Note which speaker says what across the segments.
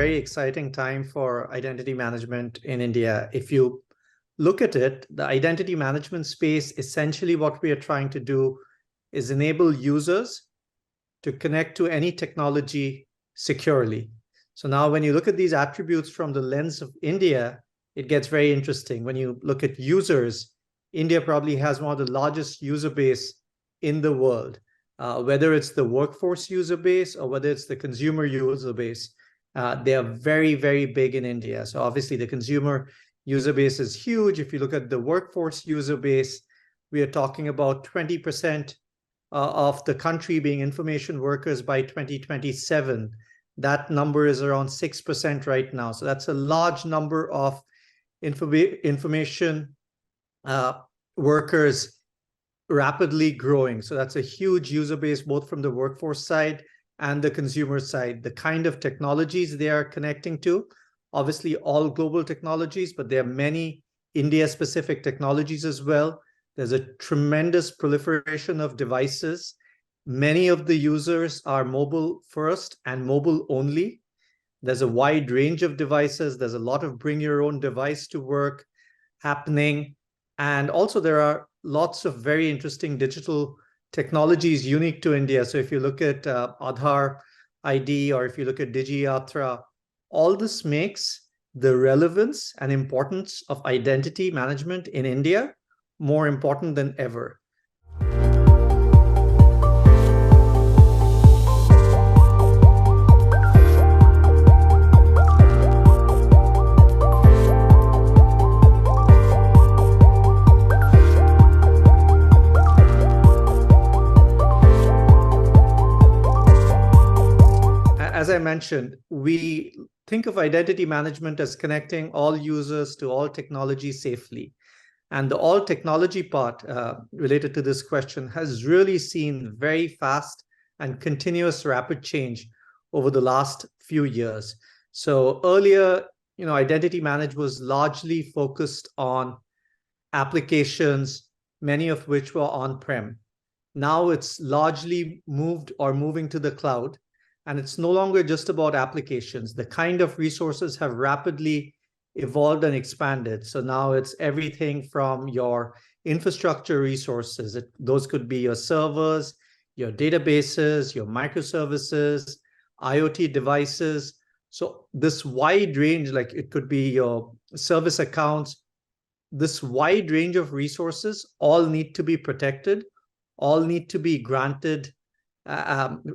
Speaker 1: very exciting time for identity management in India. If you look at it, the identity management space, essentially what we are trying to do is enable users to connect to any technology securely. So now when you look at these attributes from the lens of India, it gets very interesting. When you look at users, India probably has one of the largest user base in the world, whether it's the workforce user base or whether it's the consumer user base. They are very, very big in India. So obviously the consumer user base is huge. If you look at the workforce user base, we are talking about 20% of the country being information workers by 2027. That number is around 6% right now. So that's a large number of information workers rapidly growing. So that's a huge user base, both from the workforce side and the consumer side. The kind of technologies they are connecting to, obviously all global technologies, but there are many India-specific technologies as well. There's a tremendous proliferation of devices. Many of the users are mobile first and mobile only. There's a wide range of devices. There's a lot of bring your own device to work happening. And also there are lots of very interesting digital technologies unique to India. So if you look at Aadhaar ID, or if you look at DigiYatra, all this makes the relevance and importance of identity management in India more important than ever. As I mentioned, we think of identity management as connecting all users to all technology safely. And the all technology part related to this question has really seen very fast and continuous rapid change over the last few years. So earlier, identity management was largely focused on applications, many of which were on-prem. Now it's largely moving to the cloud. And it's no longer just about applications. The kind of resources have rapidly evolved and expanded. So now it's everything from your infrastructure resources. Those could be your servers, your databases, your microservices, IoT devices. So this wide range, like it could be your service accounts, this wide range of resources all need to be protected, all need to be granted.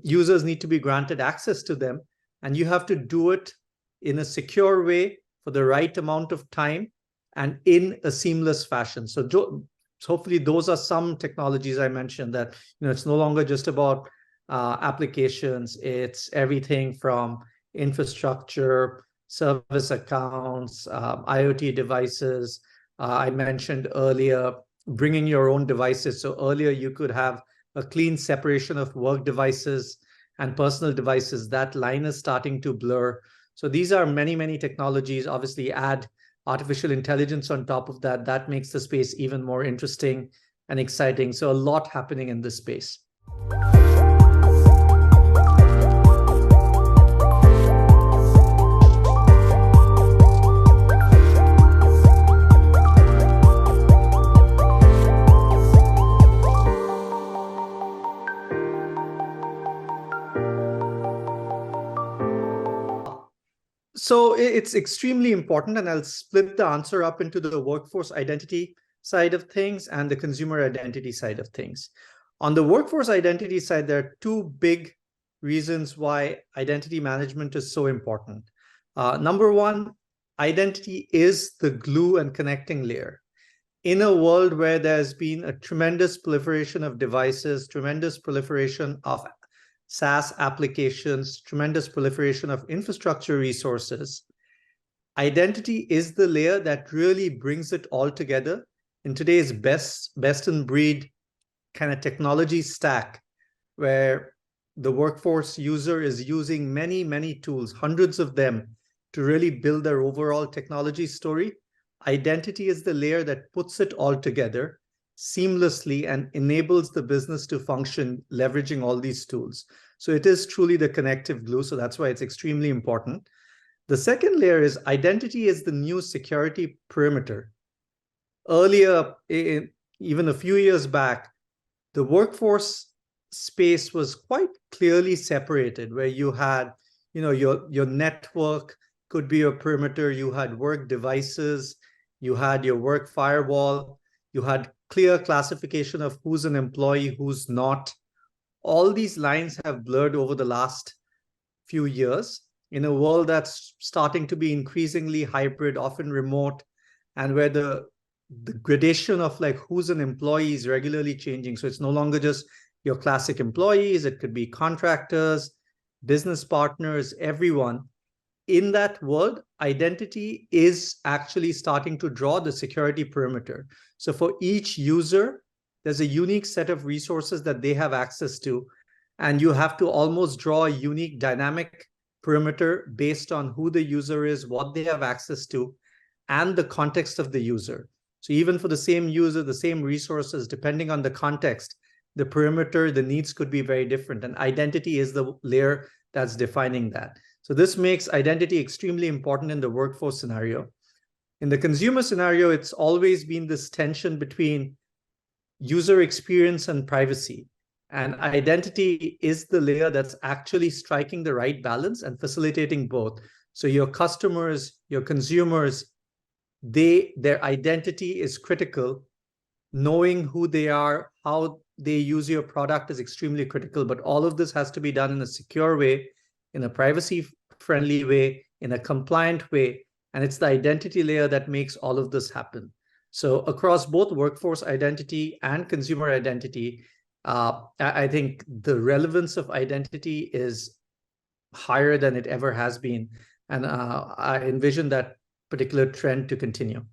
Speaker 1: Users need to be granted access to them, and you have to do it in a secure way for the right amount of time and in a seamless fashion. So hopefully those are some technologies I mentioned that, it's no longer just about applications. It's everything from infrastructure, service accounts, IoT devices. I mentioned earlier, bringing your own devices. So earlier you could have a clean separation of work devices and personal devices. That line is starting to blur. So these are many, many technologies. Obviously, add artificial intelligence on top of that. That makes the space even more interesting and exciting. So a lot happening in this space. So it's extremely important, and I'll split the answer up into the workforce identity side of things and the consumer identity side of things. On the workforce identity side, there are two big reasons why identity management is so important. Number one, identity is the glue and connecting layer. In a world where there's been a tremendous proliferation of devices, tremendous proliferation of SaaS applications, tremendous proliferation of infrastructure resources, identity is the layer that really brings it all together in today's best in breed kind of technology stack, where the workforce user is using many, many tools, hundreds of them, to really build their overall technology story. Identity is the layer that puts it all together seamlessly and enables the business to function leveraging all these tools. So it is truly the connective glue. So that's why it's extremely important. The second layer is identity is the new security perimeter. Earlier, even a few years back, the workforce space was quite clearly separated, where you had, your network could be your perimeter, you had work devices, you had your work firewall, you had clear classification of who's an employee, who's not. All these lines have blurred over the last few years in a world that's starting to be increasingly hybrid, often remote, and where the gradation of like who's an employee is regularly changing. So it's no longer just your classic employees, it could be contractors, business partners, everyone. In that world, identity is actually starting to draw the security perimeter. So for each user, there's a unique set of resources that they have access to, and you have to almost draw a unique dynamic perimeter based on who the user is, what they have access to, and the context of the user. So even for the same user, the same resources, depending on the context, the perimeter, the needs could be very different. And identity is the layer that's defining that. So this makes identity extremely important in the workforce scenario. In the consumer scenario, it's always been this tension between user experience and privacy. And identity is the layer that's actually striking the right balance and facilitating both. So your customers, your consumers, their identity is critical. Knowing who they are, how they use your product is extremely critical, but all of this has to be done in a secure way, in a privacy-friendly way, in a compliant way, and it's the identity layer that makes all of this happen. So across both workforce identity and consumer identity, I think the relevance of identity is higher than it ever has been, and I envision that particular trend to continue.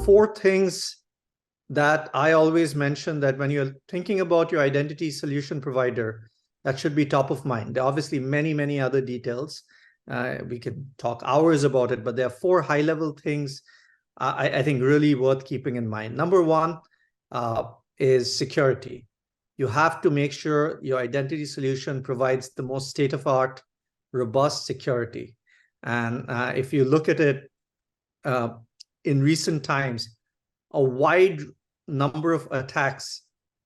Speaker 1: Four things that I always mention that when you're thinking about your identity solution provider, that should be top of mind. There are obviously many, many other details. We can talk hours about it, but there are four high-level things I think really worth keeping in mind. Number one is security. You have to make sure your identity solution provides the most state-of-art, robust security. And if you look at it, in recent times, a wide number of attacks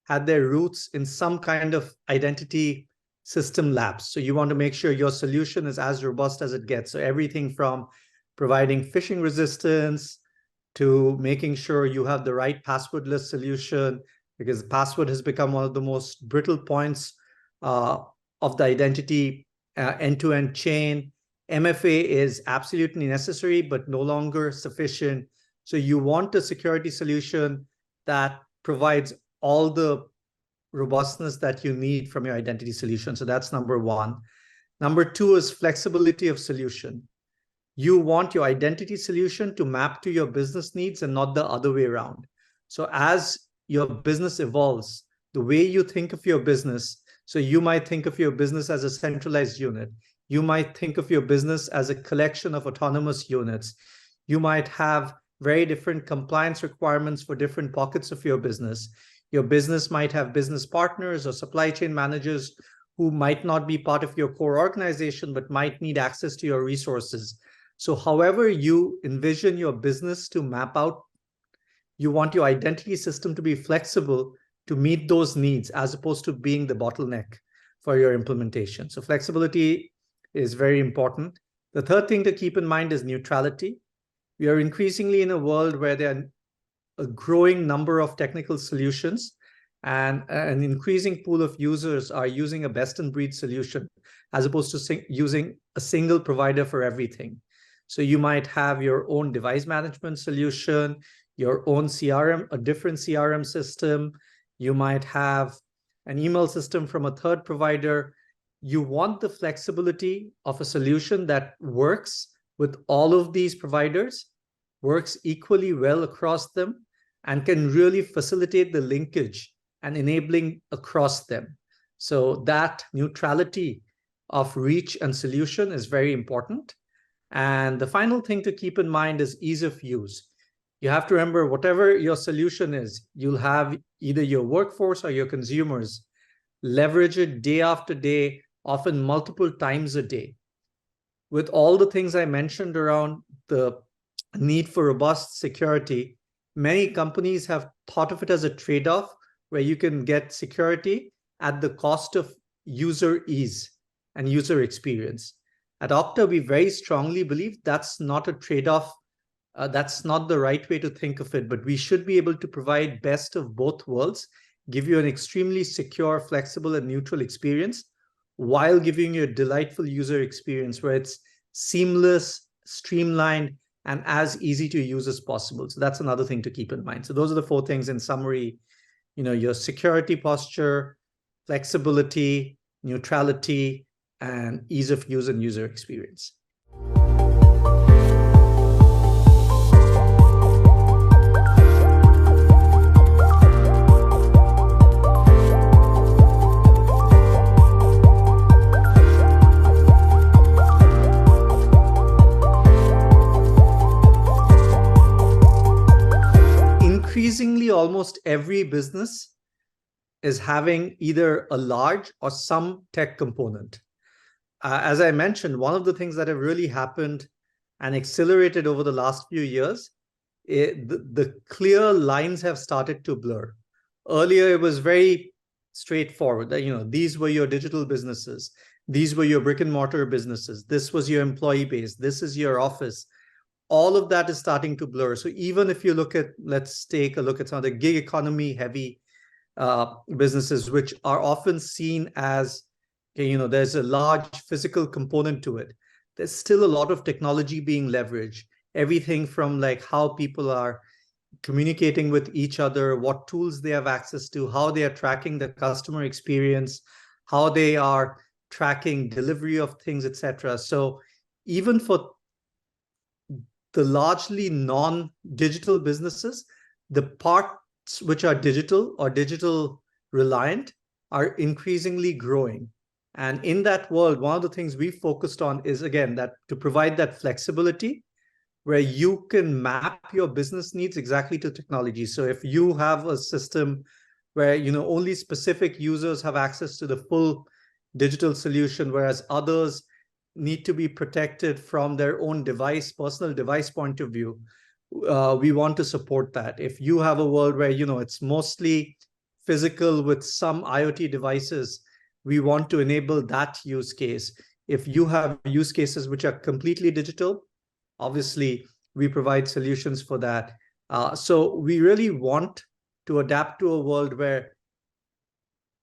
Speaker 1: had their roots in some kind of identity system lapse. So you want to make sure your solution is as robust as it gets. So everything from providing phishing resistance to making sure you have the right passwordless solution, because password has become one of the most brittle points of the identity end-to-end chain. MFA is absolutely necessary, but no longer sufficient. So you want a security solution that provides all the robustness that you need from your identity solution. So that's number one. Number two is flexibility of solution. You want your identity solution to map to your business needs and not the other way around. So as your business evolves, the way you think of your business, so you might think of your business as a centralized unit. You might think of your business as a collection of autonomous units. You might have very different compliance requirements for different pockets of your business. Your business might have business partners or supply chain managers who might not be part of your core organization, but might need access to your resources. So however you envision your business to map out, you want your identity system to be flexible to meet those needs as opposed to being the bottleneck for your implementation. So flexibility is very important. The third thing to keep in mind is neutrality. We are increasingly in a world where there are a growing number of technical solutions, and an increasing pool of users are using a best-in-breed solution as opposed to using a single provider for everything. So you might have your own device management solution, your own CRM, a different CRM system. You might have an email system from a third provider. You want the flexibility of a solution that works with all of these providers, works equally well across them, and can really facilitate the linkage and enabling across them. So that neutrality of reach and solution is very important. And the final thing to keep in mind is ease of use. You have to remember, whatever your solution is, you'll have either your workforce or your consumers leverage it day after day, often multiple times a day. With all the things I mentioned around the need for robust security, many companies have thought of it as a trade-off where you can get security at the cost of user ease and user experience. At Okta, we very strongly believe that's not a trade-off. That's not the right way to think of it, but we should be able to provide best of both worlds, give you an extremely secure, flexible, and neutral experience while giving you a delightful user experience where it's seamless, streamlined, and as easy to use as possible. So that's another thing to keep in mind. So those are the 4 things in summary: your security posture, flexibility, neutrality, and ease of use and user experience. Increasingly, almost every business is having either a large or some tech component. As I mentioned, one of the things that have really happened and accelerated over the last few years, the clear lines have started to blur. Earlier, it was very straightforward that, these were your digital businesses. These were your brick and mortar businesses. This was your employee base. This is your office. All of that is starting to blur. So even if you let's take a look at some of the gig economy heavy businesses, which are often seen as, there's a large physical component to it. There's still a lot of technology being leveraged. Everything from like how people are communicating with each other, what tools they have access to, how they are tracking the customer experience, how they are tracking delivery of things, etc. So even for the largely non-digital businesses, the parts which are digital or digital reliant are increasingly growing. And in that world, one of the things we focused on is, again, that to provide that flexibility where you can map your business needs exactly to technology. So if you have a system where only specific users have access to the full digital solution, whereas others need to be protected from their own personal device point of view, we want to support that. If you have a world where it's mostly physical with some IoT devices, we want to enable that use case. If you have use cases which are completely digital, obviously we provide solutions for that. So we really want to adapt to a world where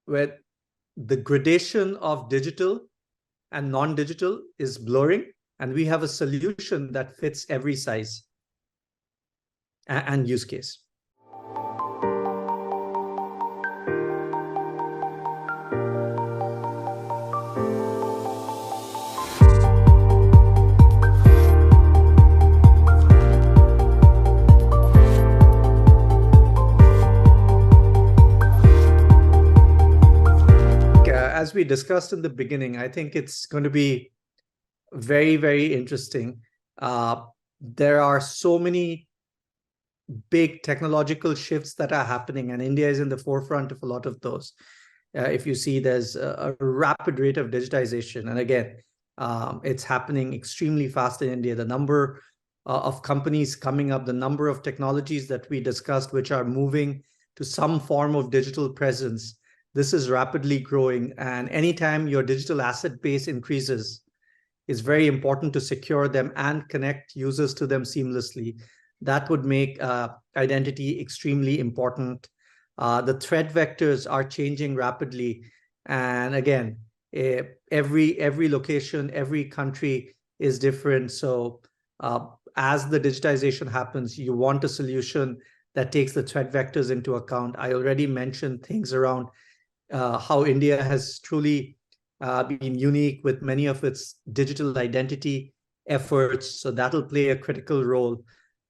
Speaker 1: the gradation of digital and non-digital is blurring, and we have a solution that fits every size and use case. As we discussed in the beginning, I think it's going to be very, very interesting. There are so many big technological shifts that are happening, and India is in the forefront of a lot of those. If you see, there's a rapid rate of digitization. And again, it's happening extremely fast in India. The number of companies coming up, the number of technologies that we discussed, which are moving to some form of digital presence, this is rapidly growing. And anytime your digital asset base increases, it's very important to secure them and connect users to them seamlessly. That would make identity extremely important. The threat vectors are changing rapidly. And again, every location, every country is different. So as the digitization happens, you want a solution that takes the threat vectors into account. I already mentioned things around how India has truly been unique with many of its digital identity efforts. So that'll play a critical role.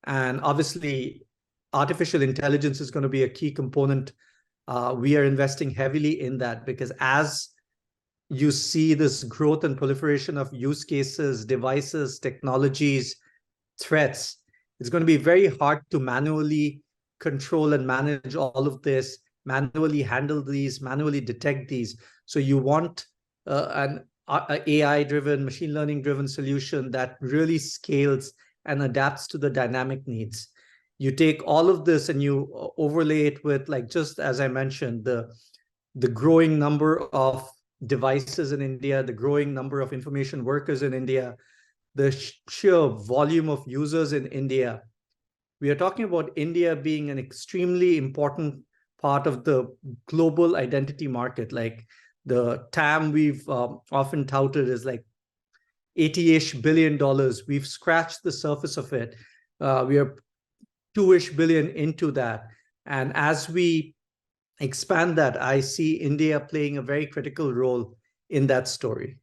Speaker 1: And obviously, artificial intelligence is going to be a key component We are investing heavily in that because as you see this growth and proliferation of use cases, devices, technologies, threats, it's going to be very hard to manually control and manage all of this, manually handle these, manually detect these. So you want an AI-driven, machine learning-driven solution that really scales and adapts to the dynamic needs. You take all of this and you overlay it with, like, just as I mentioned, the growing number of devices in India, the growing number of information workers in India, the sheer volume of users in India. We are talking about India being an extremely important part of the global identity market. Like the TAM we've often touted is like $80-ish billion. We've scratched the surface of it. We are 2-ish billion into that. And as we expand that, I see India playing a very critical role in that story.